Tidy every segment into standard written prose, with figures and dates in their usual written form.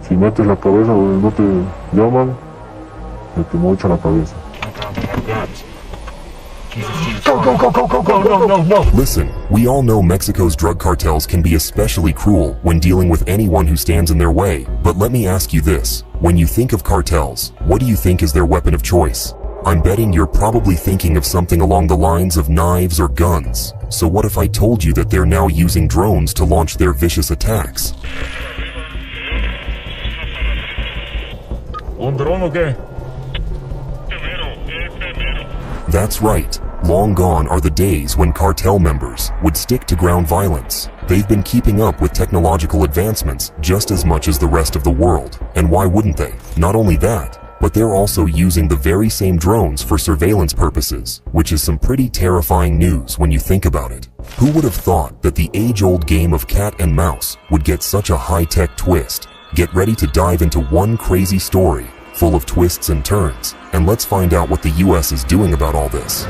Si metes la cabeza donde no te llaman, se te mocha la cabeza. Go. Listen, we all know Mexico's drug cartels can be especially cruel when dealing with anyone who stands in their way, but let me ask you this. When you think of cartels, what do you think is their weapon of choice? I'm betting you're probably thinking of something along the lines of knives or guns. So what if I told you that they're now using drones to launch their vicious attacks? ¿Un dron o qué? That's right. Long gone are the days when cartel members would stick to ground violence. They've been keeping up with technological advancements just as much as the rest of the world. And why wouldn't they? Not only that, but they're also using the very same drones for surveillance purposes, which is some pretty terrifying news when you think about it. Who would have thought that the age-old game of cat and mouse would get such a high-tech twist? Get ready to dive into one crazy story, full of twists and turns, and let's find out what the US is doing about all this.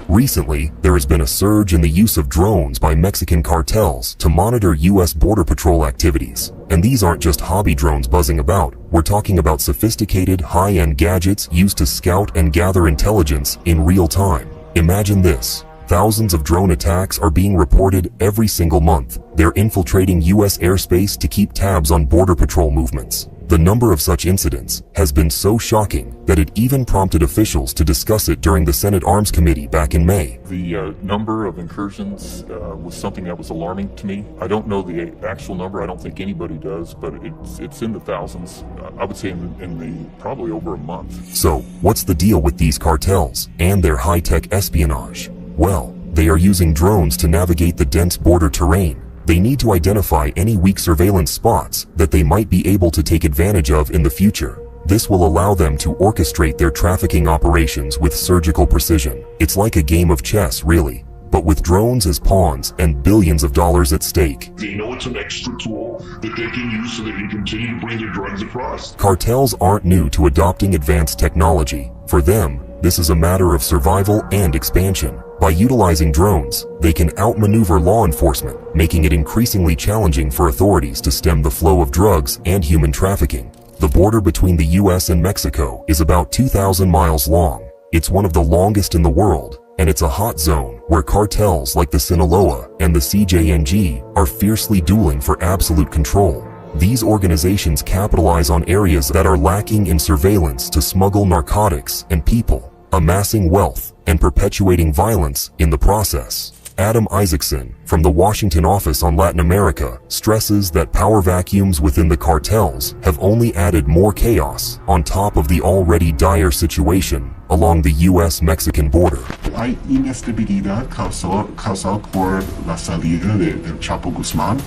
Recently, there has been a surge in the use of drones by Mexican cartels to monitor US Border Patrol activities. And these aren't just hobby drones buzzing about. We're talking about sophisticated, high-end gadgets used to scout and gather intelligence in real time. Imagine this. Thousands of drone attacks are being reported every single month. They're infiltrating US airspace to keep tabs on Border Patrol movements. The number of such incidents has been so shocking that it even prompted officials to discuss it during the Senate Arms Committee back in May. The number of incursions was something that was alarming to me. I don't know the actual number. I don't think anybody does, but it's in the thousands. I would say in the probably over a month. So, what's the deal with these cartels and their high-tech espionage? Well, they are using drones to navigate the dense border terrain. They need to identify any weak surveillance spots that they might be able to take advantage of in the future. This will allow them to orchestrate their trafficking operations with surgical precision. It's like a game of chess, really, but with drones as pawns and billions of dollars at stake. They know it's an extra tool that they can use so they can continue to bring their drugs across. Cartels aren't new to adopting advanced technology. For them, this is a matter of survival and expansion. By utilizing drones, they can outmaneuver law enforcement, making it increasingly challenging for authorities to stem the flow of drugs and human trafficking. The border between the US and Mexico is about 2,000 miles long. It's one of the longest in the world, and it's a hot zone where cartels like the Sinaloa and the CJNG are fiercely dueling for absolute control. These organizations capitalize on areas that are lacking in surveillance to smuggle narcotics and people, amassing wealth and perpetuating violence in the process. Adam Isaacson, from the Washington office on Latin America, stresses that power vacuums within the cartels have only added more chaos on top of the already dire situation along the US-Mexican border. Hay inestabilidad causada por la salida del Chapo Guzmán,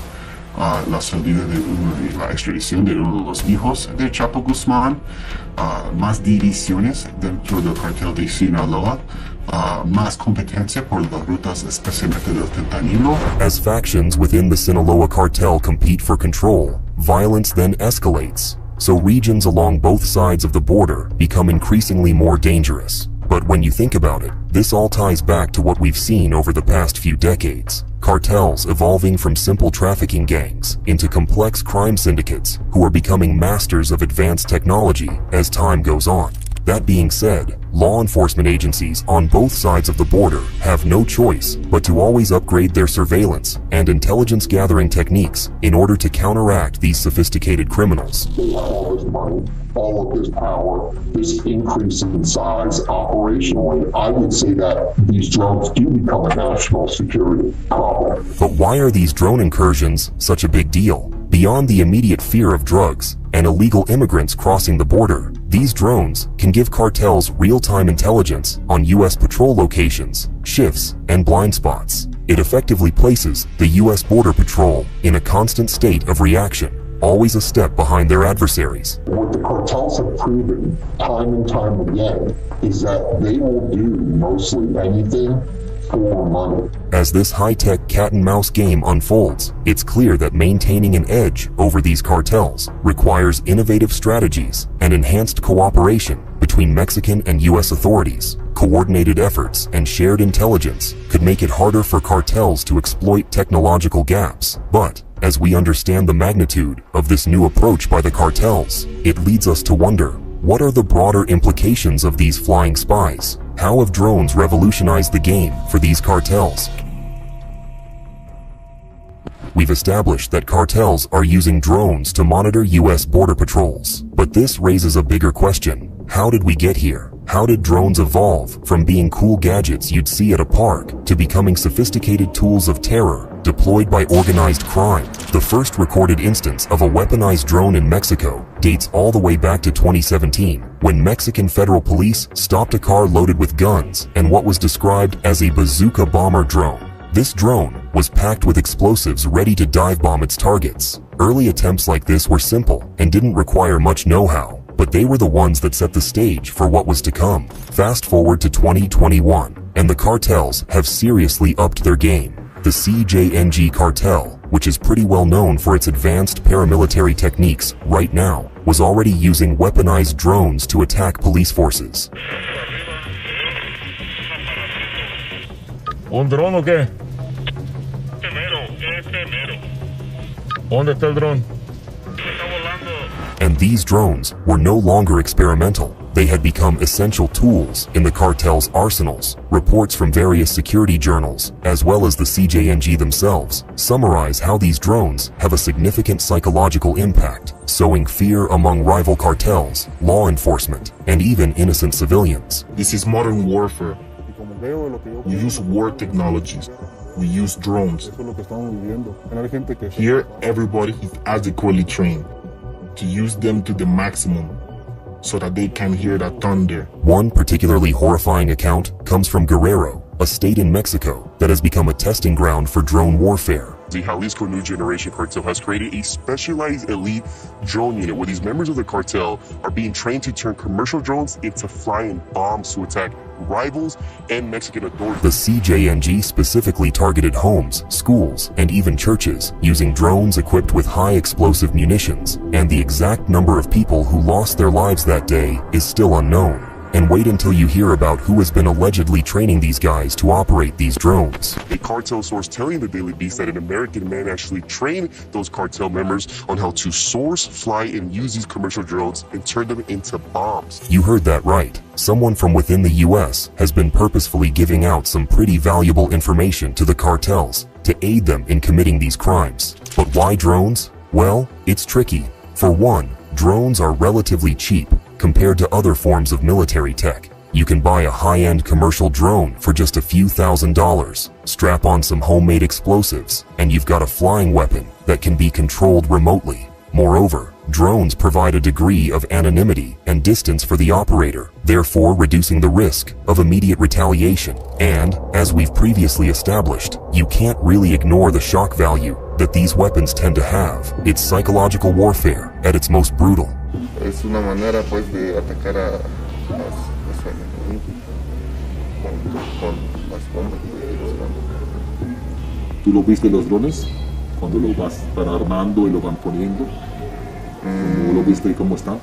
la salida de la extradición de uno de los hijos de Chapo Guzmán, más divisiones dentro del cartel de Sinaloa, más competencia por las rutas especialmente del fentanilo. As factions within the Sinaloa cartel compete for control, violence then escalates. So regions along both sides of the border become increasingly more dangerous. But when you think about it, this all ties back to what we've seen over the past few decades. Cartels evolving from simple trafficking gangs into complex crime syndicates who are becoming masters of advanced technology as time goes on. That being said, law enforcement agencies on both sides of the border have no choice but to always upgrade their surveillance and intelligence gathering techniques in order to counteract these sophisticated criminals. They have all this money, all of this power, this increase in size operationally. I would say that these drones do become a national security problem. But why are these drone incursions such a big deal? Beyond the immediate fear of drugs and illegal immigrants crossing the border, these drones can give cartels real-time intelligence on US patrol locations, shifts, and blind spots. It effectively places the US Border Patrol in a constant state of reaction, always a step behind their adversaries. What the cartels have proven time and time again is that they will do mostly anything for money. As this high-tech cat-and-mouse game unfolds, it's clear that maintaining an edge over these cartels requires innovative strategies and enhanced cooperation between Mexican and US authorities. Coordinated efforts and shared intelligence could make it harder for cartels to exploit technological gaps. But As we understand the magnitude of this new approach by the cartels, it leads us to wonder, what are the broader implications of these flying spies? How have drones revolutionized the game for these cartels? We've established that cartels are using drones to monitor US border patrols. But this raises a bigger question. How did we get here? How did drones evolve from being cool gadgets you'd see at a park to becoming sophisticated tools of terror deployed by organized crime? The first recorded instance of a weaponized drone in Mexico dates all the way back to 2017, when Mexican federal police stopped a car loaded with guns and what was described as a bazooka bomber drone. This drone was packed with explosives ready to dive bomb its targets. Early attempts like this were simple and didn't require much know-how, but they were the ones that set the stage for what was to come. Fast forward to 2021, and the cartels have seriously upped their game. The CJNG cartel, which is pretty well known for its advanced paramilitary techniques right now, was already using weaponized drones to attack police forces. ¿Un dron o qué? ¿Dónde está el dron? And these drones were no longer experimental. They had become essential tools in the cartel's arsenals. Reports from various security journals, as well as the CJNG themselves, summarize how these drones have a significant psychological impact, sowing fear among rival cartels, law enforcement, and even innocent civilians. This is modern warfare. We use war technologies. We use drones. Here, everybody is adequately trained to use them to the maximum so that they can hear the thunder. One particularly horrifying account comes from Guerrero, a state in Mexico that has become a testing ground for drone warfare. The Jalisco New Generation Cartel has created a specialized elite drone unit where these members of the cartel are being trained to turn commercial drones into flying bombs to attack rivals and Mexican authorities. The CJNG specifically targeted homes, schools, and even churches, using drones equipped with high explosive munitions, and the exact number of people who lost their lives that day is still unknown. And wait until you hear about who has been allegedly training these guys to operate these drones. A cartel source telling the Daily Beast that an American man actually trained those cartel members on how to source, fly, and use these commercial drones and turn them into bombs. You heard that right. Someone from within the US has been purposefully giving out some pretty valuable information to the cartels to aid them in committing these crimes. But why drones? Well, it's tricky. For one, drones are relatively cheap compared to other forms of military tech. You can buy a high-end commercial drone for just a few $1,000s, strap on some homemade explosives, and you've got a flying weapon that can be controlled remotely. Moreover, drones provide a degree of anonymity and distance for the operator, therefore reducing the risk of immediate retaliation. And, as we've previously established, you can't really ignore the shock value that these weapons tend to have. It's psychological warfare at its most brutal. Es una manera pues de atacar a los enemigos con las bombas. ¿Tú lo viste los drones? Cuando lo vas estar armando y lo van poniendo. ¿Cómo lo viste y cómo están?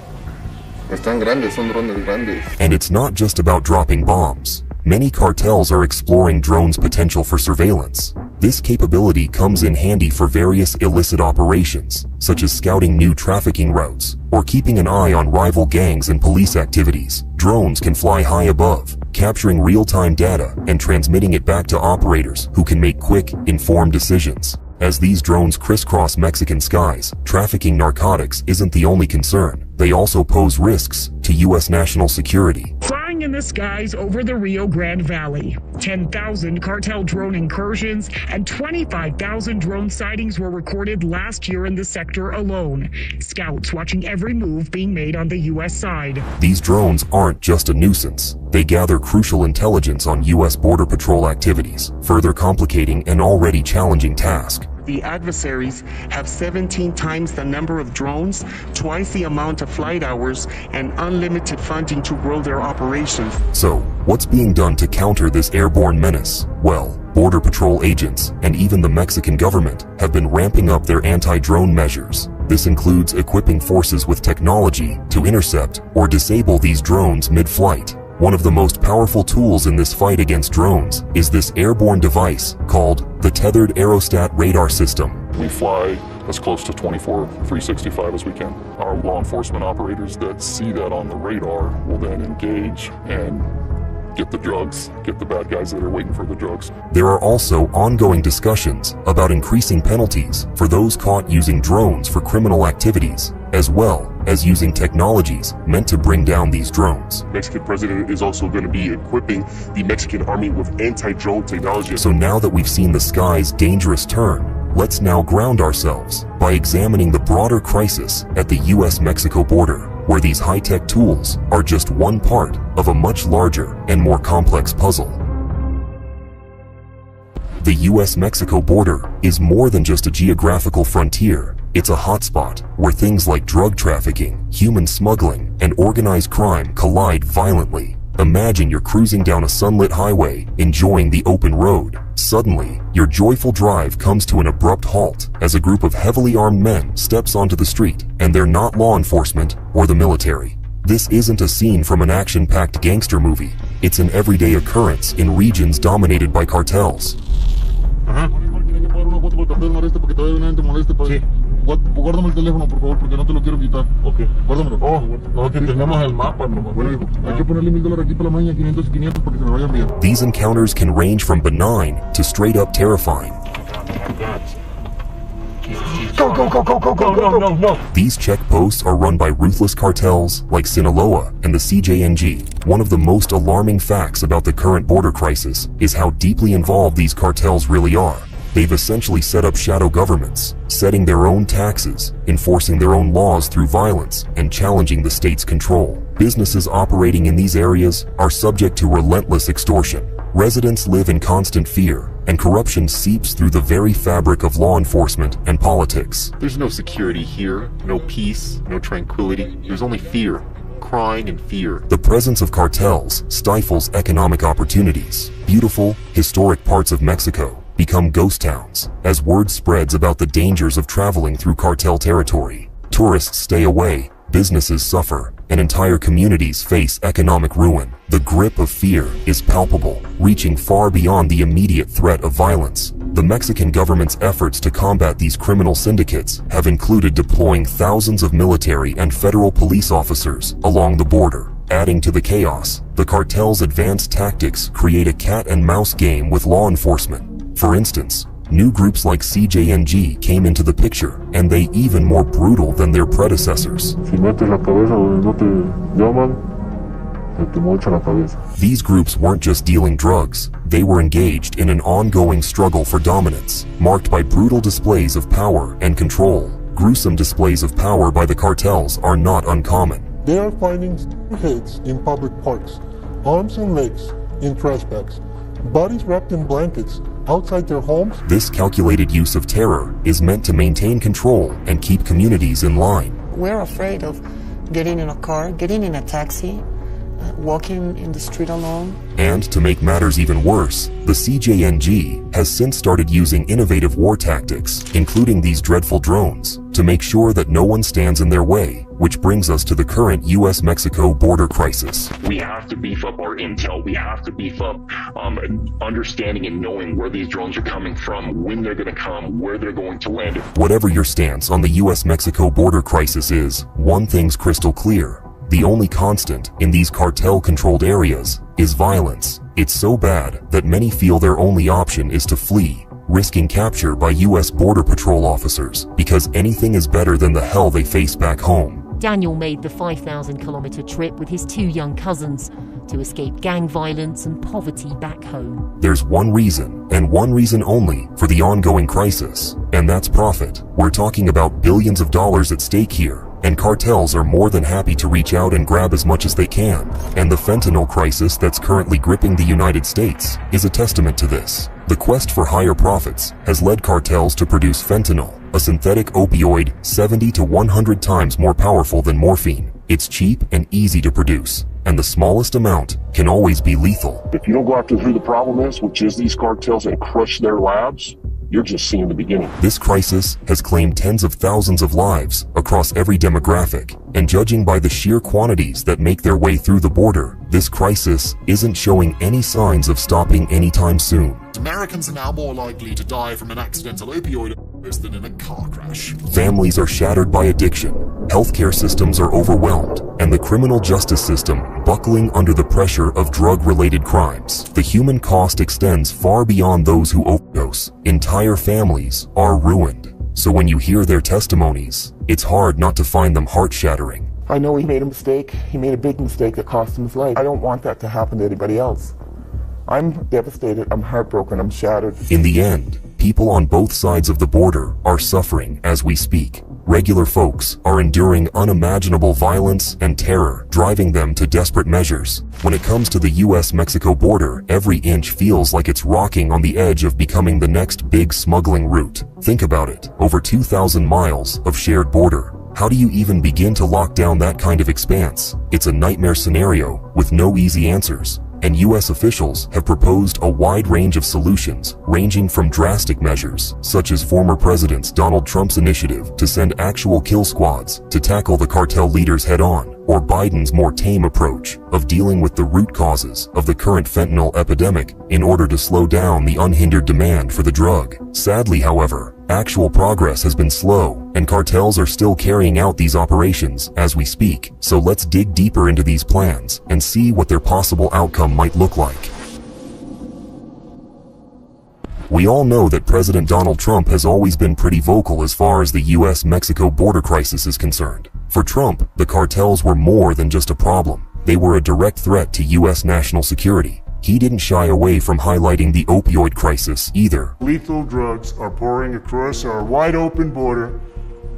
Están grandes, son drones grandes. And it's not just about dropping bombs. Many cartels are exploring drones' potential for surveillance. This capability comes in handy for various illicit operations, such as scouting new trafficking routes or keeping an eye on rival gangs and police activities. Drones can fly high above, capturing real-time data and transmitting it back to operators who can make quick, informed decisions. As these drones crisscross Mexican skies, trafficking narcotics isn't the only concern. They also pose risks to U.S. national security. Flying in the skies over the Rio Grande Valley. 10,000 cartel drone incursions and 25,000 drone sightings were recorded last year in the sector alone. Scouts watching every move being made on the U.S. side. These drones aren't just a nuisance. They gather crucial intelligence on U.S. Border Patrol activities, further complicating an already challenging task. The adversaries have 17 times the number of drones, twice the amount of flight hours, and unlimited funding to grow their operations. So, what's being done to counter this airborne menace? Well, Border Patrol agents and even the Mexican government have been ramping up their anti-drone measures. This includes equipping forces with technology to intercept or disable these drones mid-flight. One of the most powerful tools in this fight against drones is this airborne device called the Tethered Aerostat Radar System, We fly as close to 24/365 as we can. Our law enforcement operators that see that on the radar will then engage and get the drugs, get the bad guys that are waiting for the drugs. There are also ongoing discussions about increasing penalties for those caught using drones for criminal activities, as well as using technologies meant to bring down these drones. Mexican president is also going to be equipping the Mexican army with anti-drone technology. So now that we've seen the sky's dangerous turn, let's now ground ourselves by examining the broader crisis at the US-Mexico border, where these high-tech tools are just one part of a much larger and more complex puzzle. The US-Mexico border is more than just a geographical frontier. It's a hotspot where things like drug trafficking, human smuggling, and organized crime collide violently. Imagine you're cruising down a sunlit highway, enjoying the open road. Suddenly, your joyful drive comes to an abrupt halt as a group of heavily armed men steps onto the street, and they're not law enforcement or the military. This isn't a scene from an action-packed gangster movie. It's an everyday occurrence in regions dominated by cartels. Guárdame el teléfono, por favor, porque no te lo quiero quitar. Ok. Guárdamelo. Oh, no, que tenemos el mapa, nomás. Bueno, hay que ponerle $1000 aquí para la mañana, 500 y 500 para que se me vaya bien. These encounters can range from benign to straight up terrifying. Go. These checkposts are run by ruthless cartels like Sinaloa and the CJNG. One of the most alarming facts about the current border crisis is how deeply involved these cartels really are. They've essentially set up shadow governments, setting their own taxes, enforcing their own laws through violence, and challenging the state's control. Businesses operating in these areas are subject to relentless extortion. Residents live in constant fear, and corruption seeps through the very fabric of law enforcement and politics. There's no security here, no peace, no tranquility. There's only fear. Crying and fear. The presence of cartels stifles economic opportunities. Beautiful, historic parts of Mexico become ghost towns as word spreads about the dangers of traveling through cartel territory. Tourists stay away, businesses suffer, and entire communities face economic ruin. The grip of fear is palpable, reaching far beyond the immediate threat of violence. The Mexican government's efforts to combat these criminal syndicates have included deploying thousands of military and federal police officers along the border. Adding to the chaos, the cartel's advanced tactics create a cat-and-mouse game with law enforcement. For instance, new groups like CJNG came into the picture, and they even more brutal than their predecessors. Si metes la cabeza donde no te llaman, se te mocha la cabeza. These groups weren't just dealing drugs, they were engaged in an ongoing struggle for dominance, marked by brutal displays of power and control. Gruesome displays of power by the cartels are not uncommon. They are finding heads in public parks, arms and legs in trash bags, bodies wrapped in blankets outside their homes. This calculated use of terror is meant to maintain control and keep communities in line. We're afraid of getting in a car, getting in a taxi, walking in the street alone. And to make matters even worse, the CJNG has since started using innovative war tactics, including these dreadful drones, to make sure that no one stands in their way, which brings us to the current US-Mexico border crisis. We have to beef up our intel. We have to beef up understanding and knowing where these drones are coming from, when they're going to come, where they're going to land. Whatever your stance on the US-Mexico border crisis is, one thing's crystal clear. The only constant in these cartel-controlled areas is violence. It's so bad that many feel their only option is to flee, risking capture by US Border Patrol officers, because anything is better than the hell they face back home. Daniel made the 5,000-kilometer trip with his 2 young cousins to escape gang violence and poverty back home. There's one reason, and one reason only, for the ongoing crisis, and that's profit. We're talking about billions of dollars at stake here, and cartels are more than happy to reach out and grab as much as they can. And the fentanyl crisis that's currently gripping the United States is a testament to this. The quest for higher profits has led cartels to produce fentanyl, a synthetic opioid 70 to 100 times more powerful than morphine. It's cheap and easy to produce, and the smallest amount can always be lethal. If you don't go after who the problem is, which is these cartels, and crush their labs, you're just seeing the beginning. This crisis has claimed tens of thousands of lives across every demographic, and judging by the sheer quantities that make their way through the border, this crisis isn't showing any signs of stopping anytime soon. Americans are now more likely to die from an accidental opioid worse than in a car crash. Families are shattered by addiction, healthcare systems are overwhelmed, and the criminal justice system buckling under the pressure of drug-related crimes. The human cost extends far beyond those who overdose. Entire families are ruined. So when you hear their testimonies, it's hard not to find them heart-shattering. I know he made a mistake. He made a big mistake that cost him his life. I don't want that to happen to anybody else. I'm devastated. I'm heartbroken. I'm shattered. In the end, people on both sides of the border are suffering as we speak. Regular folks are enduring unimaginable violence and terror, driving them to desperate measures. When it comes to the US-Mexico border, every inch feels like it's rocking on the edge of becoming the next big smuggling route. Think about it. Over 2,000 miles of shared border. How do you even begin to lock down that kind of expanse? It's a nightmare scenario with no easy answers. And US officials have proposed a wide range of solutions, ranging from drastic measures, such as former President Donald Trump's initiative to send actual kill squads to tackle the cartel leaders head-on, or Biden's more tame approach of dealing with the root causes of the current fentanyl epidemic in order to slow down the unhindered demand for the drug. Sadly, however, actual progress has been slow, and cartels are still carrying out these operations as we speak. So let's dig deeper into these plans and see what their possible outcome might look like. We all know that President Donald Trump has always been pretty vocal as far as the US-Mexico border crisis is concerned. For Trump, the cartels were more than just a problem. They were a direct threat to US national security. He didn't shy away from highlighting the opioid crisis either. Lethal drugs are pouring across our wide open border,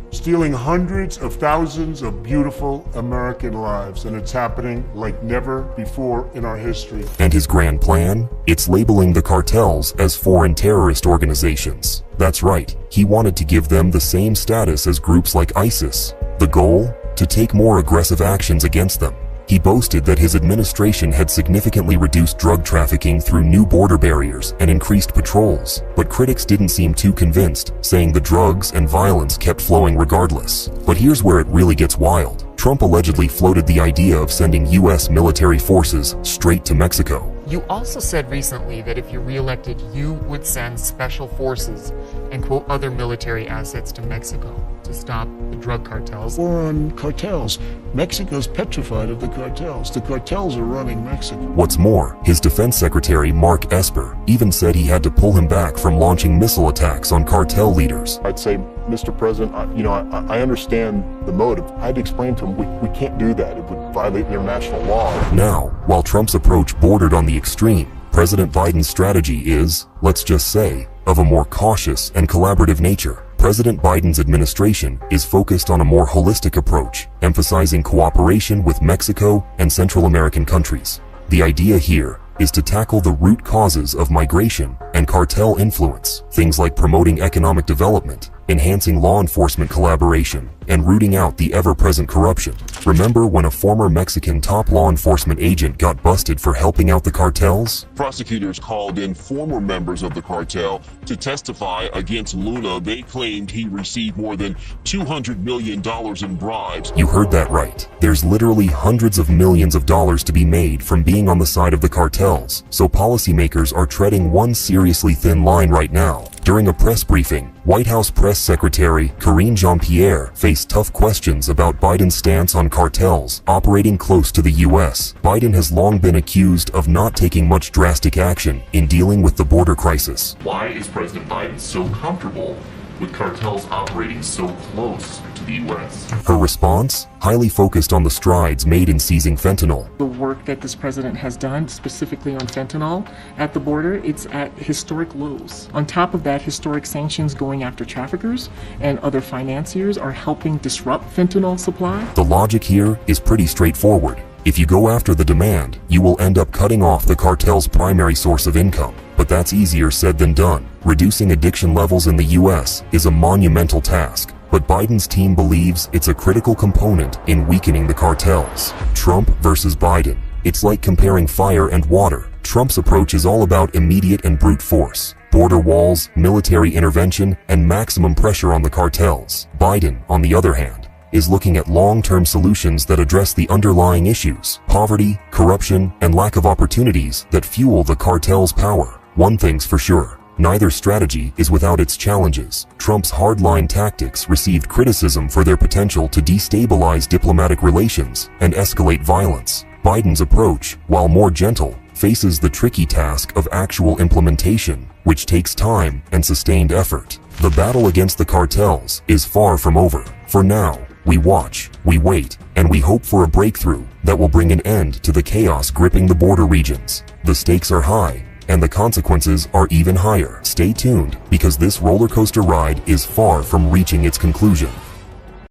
stealing hundreds of thousands of beautiful American lives, and it's happening like never before in our history. And his grand plan? It's labeling the cartels as foreign terrorist organizations. That's right, he wanted to give them the same status as groups like ISIS. The goal? To take more aggressive actions against them. He boasted that his administration had significantly reduced drug trafficking through new border barriers and increased patrols, but critics didn't seem too convinced, saying the drugs and violence kept flowing regardless. But here's where it really gets wild. Trump allegedly floated the idea of sending US military forces straight to Mexico. You also said recently that if you're reelected, you would send special forces and quote other military assets to Mexico to stop the drug cartels. War on cartels. Mexico's petrified of the cartels. The cartels are running Mexico. What's more, his defense secretary Mark Esper even said he had to pull him back from launching missile attacks on cartel leaders. I'd say, Mr. President, I understand the motive. I'd explain to him we can't do that. It would violate international law. Now, while Trump's approach bordered on the extreme, President Biden's strategy is, let's just say, of a more cautious and collaborative nature. President Biden's administration is focused on a more holistic approach, emphasizing cooperation with Mexico and Central American countries. The idea here is to tackle the root causes of migration and cartel influence, things like promoting economic development, enhancing law enforcement collaboration, and rooting out the ever-present corruption. Remember when a former Mexican top law enforcement agent got busted for helping out the cartels? Prosecutors called in former members of the cartel to testify against Luna. They claimed he received more than $200 million in bribes. You heard that right. There's literally hundreds of millions of dollars to be made from being on the side of the cartels, so policymakers are treading one seriously thin line right now. During a press briefing, White House Press Secretary Karine Jean-Pierre faced tough questions about Biden's stance on cartels operating close to the U.S. Biden has long been accused of not taking much drastic action in dealing with the border crisis. Why is President Biden so comfortable with cartels operating so close to the U.S.? Her response? Highly focused on the strides made in seizing fentanyl. The work that this president has done, specifically on fentanyl at the border, it's at historic lows. On top of that, historic sanctions going after traffickers and other financiers are helping disrupt fentanyl supply. The logic here is pretty straightforward. If you go after the demand, you will end up cutting off the cartel's primary source of income. But that's easier said than done. Reducing addiction levels in the US is a monumental task. But Biden's team believes it's a critical component in weakening the cartels. Trump versus Biden. It's like comparing fire and water. Trump's approach is all about immediate and brute force, border walls, military intervention, and maximum pressure on the cartels. Biden, on the other hand, is looking at long-term solutions that address the underlying issues: poverty, corruption, and lack of opportunities that fuel the cartel's power. One thing's for sure. neither strategy is without its challenges. Trump's hardline tactics received criticism for their potential to destabilize diplomatic relations and escalate violence. Biden's approach, while more gentle, faces the tricky task of actual implementation, which takes time and sustained effort. The battle against the cartels is far from over. For now, we watch, we wait, and we hope for a breakthrough that will bring an end to the chaos gripping the border regions. The stakes are high, and the consequences are even higher. Stay tuned, because this roller coaster ride is far from reaching its conclusion.